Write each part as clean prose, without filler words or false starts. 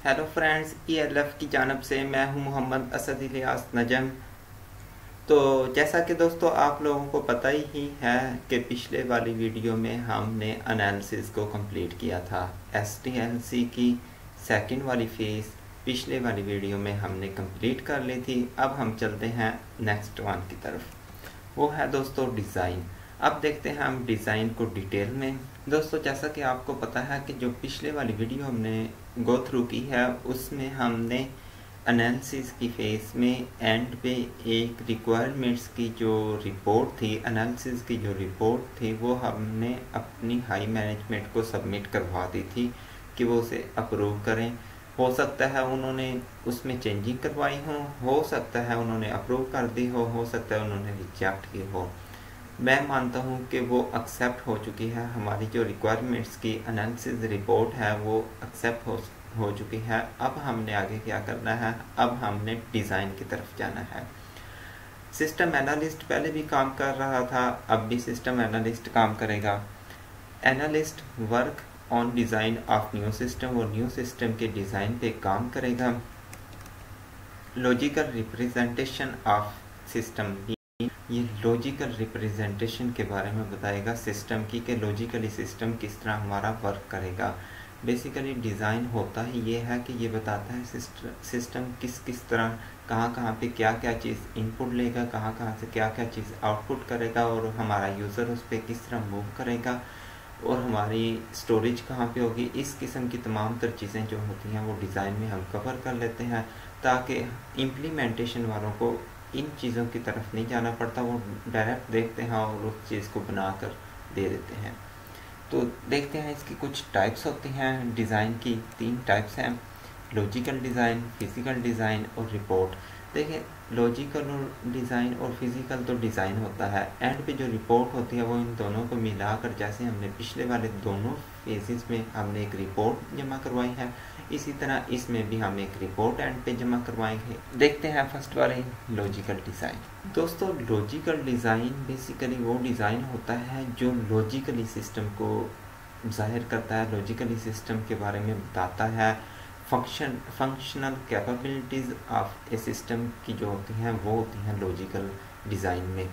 Hello friends, ELF की जानब से मैं हूं मोहम्मद असद इलियास नजम। तो जैसा कि दोस्तों आप लोगों को पता ही है कि पिछले वाली वीडियो में हमने एनालिसिस को कंप्लीट किया था। SDLC की सेकंड वाली फेज़ पिछले वाली वीडियो में हमने कंप्लीट कर ली थी। अब हम चलते हैं नेक्स्ट वन की तरफ, वो है दोस्तों डिज़ाइन। अब देखते हैं हम डिज़ाइन को डिटेल में। दोस्तों जैसा कि आपको पता है कि जो पिछले वाली वीडियो हमने गो थ्रू की है उसमें हमने एनालिसिस की फेस में एंड पे एक रिक्वायरमेंट्स की जो रिपोर्ट थी, एनालिसिस की जो रिपोर्ट थी, वो हमने अपनी हाई मैनेजमेंट को सबमिट करवा दी थी कि वो उसे अप्रूव करें। हो सकता है उन्होंने उसमें चेंजिंग करवाई हो सकता है उन्होंने अप्रूव कर दी हो सकता है उन्होंने रिजेक्ट की हो। मैं मानता हूं कि वो एक्सेप्ट हो चुकी है। हमारी जो रिक्वायरमेंट्स की एनालिसिस रिपोर्ट है वो एक्सेप्ट हो चुकी है। अब हमने आगे क्या करना है, अब हमने डिज़ाइन की तरफ जाना है। सिस्टम एनालिस्ट पहले भी काम कर रहा था, अब भी सिस्टम एनालिस्ट काम करेगा। Analyst work on design of new system, वो न्यू सिस्टम के डिज़ाइन पे काम करेगा। लॉजिकल रिप्रेजेंटेशन ऑफ सिस्टम, ये लॉजिकल रिप्रेजेंटेशन के बारे में बताएगा सिस्टम की, कि लॉजिकली सिस्टम किस तरह हमारा वर्क करेगा। बेसिकली डिज़ाइन होता ही ये है कि ये बताता है सिस्टम किस तरह कहाँ पे क्या चीज़ इनपुट लेगा, कहाँ से क्या चीज़ आउटपुट करेगा, और हमारा यूज़र उस पर किस तरह मूव करेगा, और हमारी स्टोरेज कहाँ पे होगी। इस किस्म की तमाम तर चीज़ें जो होती हैं वो डिज़ाइन में हम कवर कर लेते हैं, ताकि इम्प्लीमेंटेशन वालों को इन चीज़ों की तरफ नहीं जाना पड़ता, वो डायरेक्ट देखते हैं और उस चीज़ को बना कर दे देते हैं। तो देखते हैं इसकी कुछ टाइप्स होती हैं। डिज़ाइन की 3 टाइप्स हैं, लॉजिकल डिज़ाइन, फिज़िकल डिज़ाइन और रिपोर्ट। देखिए लॉजिकल और डिज़ाइन और फिज़िकल तो डिज़ाइन होता है, एंड पे जो रिपोर्ट होती है वो इन दोनों को मिलाकर, जैसे हमने पिछले वाले दोनों फेजेस में हमने एक रिपोर्ट जमा करवाई है, इसी तरह इसमें भी हम एक रिपोर्ट एंड पे जमा करवाएंगे। देखते हैं फर्स्ट वाले लॉजिकल डिज़ाइन। दोस्तों लॉजिकल डिज़ाइन बेसिकली वो डिज़ाइन होता है जो लॉजिकली सिस्टम को जाहिर करता है, लॉजिकली सिस्टम के बारे में बताता है। Functional capabilities of A system की जो होती हैं वो होती हैं लॉजिकल डिज़ाइन में।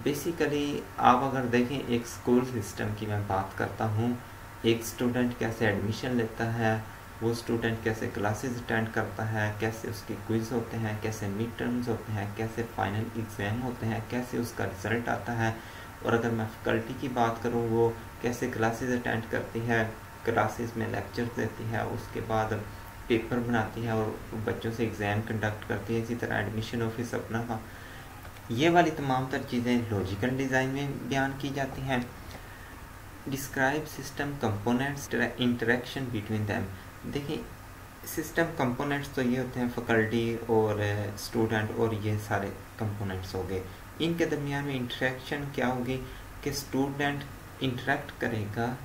बेसिकली आप अगर देखें एक स्कूल सिस्टम की मैं बात करता हूँ, एक स्टूडेंट कैसे एडमिशन लेता है, वो स्टूडेंट कैसे क्लासेस अटेंड करता है, कैसे उसके क्विज़ होते हैं, कैसे मिड टर्म्स होते हैं, कैसे फाइनल एग्ज़ाम होते हैं, कैसे उसका रिज़ल्ट आता है। और अगर मैं फैकल्टी की बात करूँ, वो कैसे क्लासेस अटेंड करती है, क्लासेस में लेक्चर देती है, उसके बाद पेपर बनाती है और बच्चों से एग्ज़ाम कंडक्ट करती है। इसी तरह एडमिशन ऑफिस अपना का, ये वाली तमाम तर चीज़ें लॉजिकल डिज़ाइन में बयान की जाती हैं। Describe system components interaction between them. देखिए सिस्टम कंपोनेंट्स तो ये होते हैं फैकल्टी और स्टूडेंट, और ये सारे कंपोनेंट्स हो गए। इनके दरमियान में इंटरेक्शन क्या होगी कि स्टूडेंट इंटरेक्ट करेगा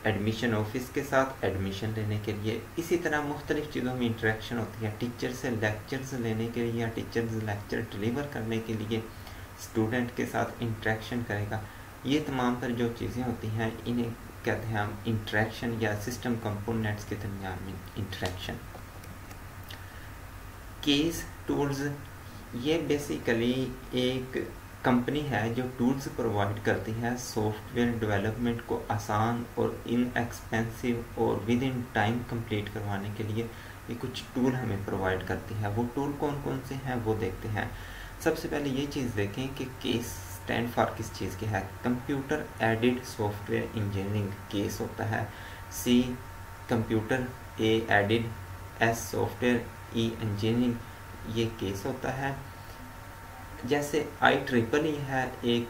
एडमिशन ऑफिस के साथ एडमिशन लेने के लिए। इसी तरह मुख्तलिफ़ चीज़ों में इंटरेक्शन होती है, टीचर से लेक्चर्स लेने के लिए या टीचर से लेक्चर डिलीवर करने के लिए स्टूडेंट के साथ इंटरेक्शन करेगा। ये तमाम पर जो चीज़ें होती हैं इन्हें कहते हैं हम इंटरेक्शन या सिस्टम कंपोनेंट्स के दरमियान में इंटरेक्शन। केस टूल्स, ये बेसिकली एक कंपनी है जो टूल्स प्रोवाइड करती है सॉफ्टवेयर डेवलपमेंट को आसान और इनएक्सपेंसिव और विद इन टाइम कंप्लीट करवाने के लिए ये कुछ टूल हमें प्रोवाइड करती है। वो टूल कौन कौन से हैं वो देखते हैं। सबसे पहले ये चीज़ देखें कि केस स्टैंड फॉर किस चीज़ के है। Computer aided software engineering case होता है। C computer, A aided, S software, E engineering ये केस होता है। जैसे IEEE है एक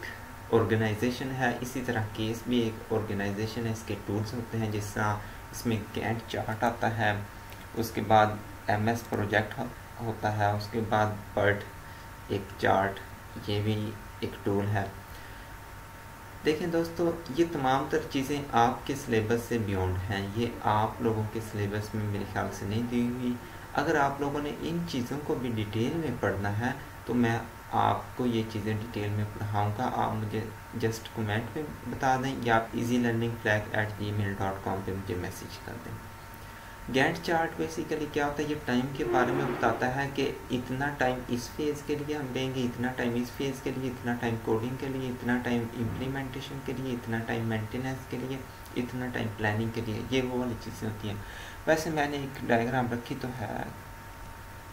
ऑर्गेनाइजेशन है, इसी तरह केस भी एक ऑर्गेनाइजेशन है। इसके टूल्स होते हैं जिस तरह इसमें गैंट चार्ट आता है, उसके बाद MS प्रोजेक्ट होता है, उसके बाद PERT एक चार्ट, ये भी एक टूल है। देखें दोस्तों ये तमाम तर चीज़ें आपके सिलेबस से बियॉन्ड हैं, ये आप लोगों के सिलेबस में मेरे ख्याल से नहीं दी हुई। अगर आप लोगों ने इन चीज़ों को भी डिटेल में पढ़ना है तो मैं आपको ये चीज़ें डिटेल में पढ़ाऊँगा। आप मुझे जस्ट कमेंट में बता दें या आप easyllearningflag@gmail.com पे मुझे मैसेज कर दें। गैंट चार्ट बेसिकली क्या होता है, ये टाइम के बारे में बताता है कि इतना टाइम इस फेज़ के लिए हम देंगे, इतना टाइम इस फेज़ के लिए, इतना टाइम कोडिंग के लिए, इतना टाइम इम्प्लीमेंटेशन के लिए, इतना टाइम मेंटेनेंस के लिए, इतना टाइम प्लानिंग के लिए। ये वो वाली चीज़ें होती हैं। वैसे मैंने एक डायग्राम रखी तो है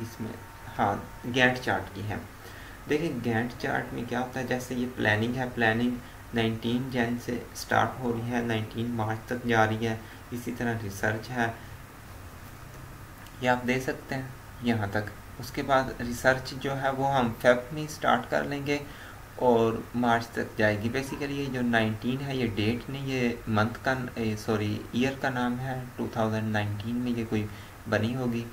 इसमें, हाँ, गैंट चार्ट की है। देखिए गैंट चार्ट में क्या होता है, जैसे ये प्लानिंग है, प्लानिंग 19 जन से स्टार्ट हो रही है, 19 मार्च तक जा रही है। इसी तरह रिसर्च है, ये आप दे सकते हैं यहाँ तक। उसके बाद रिसर्च जो है वो हम फेब में स्टार्ट कर लेंगे और मार्च तक जाएगी। बेसिकली ये जो 19 है ये डेट नहीं, ये मंथ का सॉरी ईयर का नाम है। 2019 में ये कोई बनी होगी।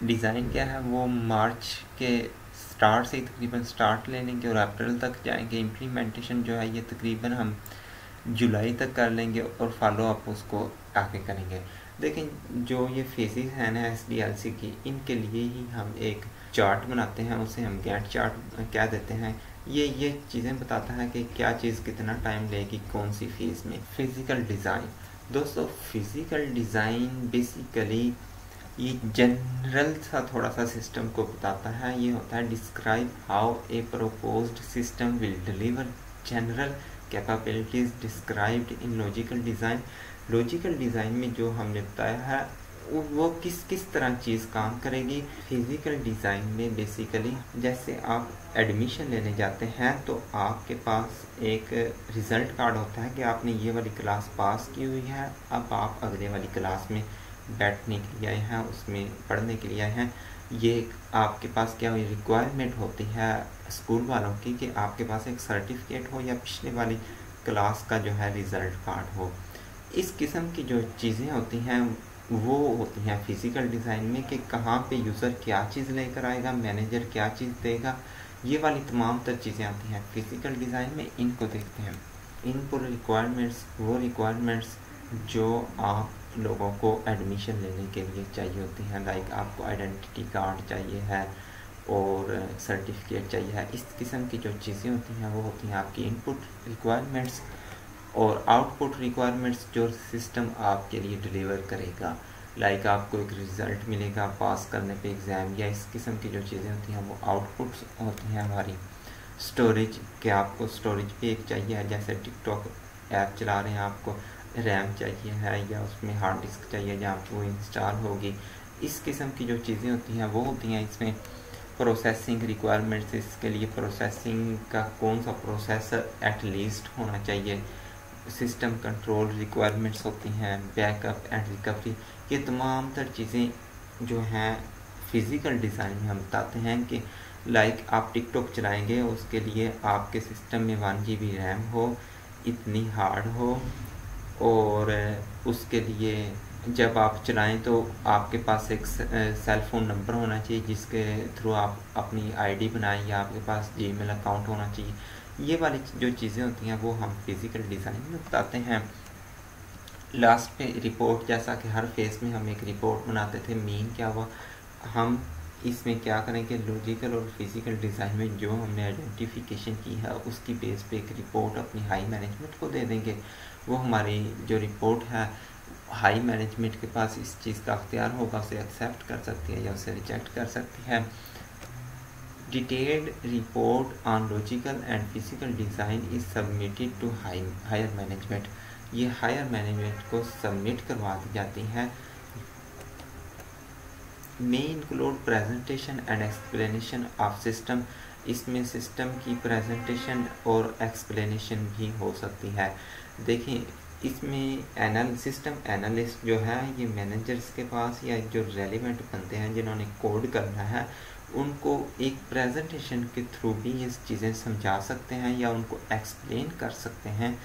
डिज़ाइन क्या है, वो मार्च के स्टार्ट से तकरीबन स्टार्ट ले लेंगे और अप्रैल तक जाएंगे। इम्प्लीमेंटेशन जो है ये तकरीबन हम जुलाई तक कर लेंगे और फॉलो अप उसको आगे करेंगे। लेकिन जो ये फेजेस हैं ना SDLC की, इनके लिए ही हम एक चार्ट बनाते हैं, उसे हम गैंट चार्ट कह देते हैं। ये चीज़ें बताता है कि क्या चीज़ कितना टाइम लेगी कौन सी फेज़ में। फिज़िकल डिज़ाइन, दोस्तों फिज़िकल डिज़ाइन बेसिकली ये जनरल सा थोड़ा सा सिस्टम को बताता है। ये होता है describe how a proposed system will deliver general capabilities described in logical design. Logical design में जो हमने बताया है वो किस किस तरह चीज़ काम करेगी। फिज़िकल डिज़ाइन में बेसिकली जैसे आप एडमिशन लेने जाते हैं तो आपके पास एक रिज़ल्ट कार्ड होता है कि आपने ये वाली क्लास पास की हुई है, अब आप अगले वाली क्लास में बैठने के लिए आए हैं, उसमें पढ़ने के लिए आए हैं। ये आपके पास क्या हुई रिक्वायरमेंट होती है स्कूल वालों की कि आपके पास एक सर्टिफिकेट हो या पिछले वाली क्लास का जो है रिज़ल्ट कार्ड हो। इस किस्म की जो चीज़ें होती हैं वो होती हैं फिज़िकल डिज़ाइन में कि कहाँ पे यूज़र क्या चीज़ लेकर आएगा, मैनेजर क्या चीज़ देगा। ये वाली तमाम तर चीज़ें आती हैं फिज़िकल डिज़ाइन में। इनको देखते हैं। इनपुट रिक्वायरमेंट्स, वो रिक्वायरमेंट्स जो आप लोगों को एडमिशन लेने के लिए चाहिए होती हैं। लाइक आपको आइडेंटिटी कार्ड चाहिए है और सर्टिफिकेट चाहिए है। इस किस्म की जो चीज़ें होती हैं वो होती हैं आपकी इनपुट रिक्वायरमेंट्स। और आउटपुट रिक्वायरमेंट्स जो सिस्टम आपके लिए डिलीवर करेगा, लाइक आपको एक रिज़ल्ट मिलेगा पास करने पे एग्ज़ाम, या इस किस्म की जो चीज़ें होती हैं वो आउटपुट्स होती हैं हमारी। स्टोरेज के आपको स्टोरेज पे एक चाहिए है, जैसे टिकटॉक ऐप चला रहे हैं आपको रैम चाहिए है या उसमें हार्ड डिस्क चाहिए जहाँ पर वो इंस्टॉल होगी। इस किस्म की जो चीज़ें होती हैं वो होती हैं इसमें। प्रोसेसिंग रिक्वायरमेंट्स, इसके लिए प्रोसेसिंग का कौन सा प्रोसेसर एटलीस्ट होना चाहिए। सिस्टम कंट्रोल रिक्वायरमेंट्स होती हैं, बैकअप एंड रिकवरी। ये तमाम तर चीज़ें जो हैं फिज़िकल डिज़ाइन में हम बताते हैं कि लाइक आप टिकटॉक चलाएंगे, उसके लिए आपके सिस्टम में 1 GB रैम हो, इतनी हार्ड हो, और उसके लिए जब आप चलाएं तो आपके पास एक सेल फ़ोन नंबर होना चाहिए जिसके थ्रू आप अपनी आईडी बनाएं, या आपके पास जीमेल अकाउंट होना चाहिए। ये वाली जो चीज़ें होती हैं वो हम फिज़िकल डिज़ाइन में बताते हैं। लास्ट पे रिपोर्ट, जैसा कि हर फेज़ में हम एक रिपोर्ट बनाते थे, मीन क्या हुआ, हम इसमें क्या करेंगे लॉजिकल और फिज़िकल डिज़ाइन में जो हमने आइडेंटिफिकेशन की है उसकी बेस पे एक रिपोर्ट अपनी हाई मैनेजमेंट को दे देंगे। वो हमारी जो रिपोर्ट है हाई मैनेजमेंट के पास इस चीज़ का अख्तियार होगा, उसे एक्सेप्ट कर सकती है या उसे रिजेक्ट कर सकती है। Detailed report on logical and physical design is submitted to higher management. ये हायर मैनेजमेंट को सबमिट करवा दी जाती है। May include presentation and explanation of system. इसमें सिस्टम की प्रेजेंटेशन और एक्सप्लेनेशन भी हो सकती है। देखिए इसमें सिस्टम एनालिस्ट जो है ये मैनेजर्स के पास या जो रेलिवेंट बंदे हैं जिन्होंने कोड करना है उनको एक प्रेजेंटेशन के थ्रू भी ये चीज़ें समझा सकते हैं या उनको एक्सप्लेन कर सकते हैं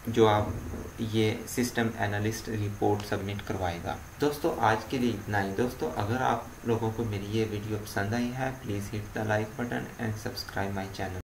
जो आप ये सिस्टम एनालिस्ट रिपोर्ट सबमिट करवाएगा। दोस्तों आज के लिए इतना ही। दोस्तों अगर आप लोगों को मेरी ये वीडियो पसंद आई है please hit the like button and subscribe my channel.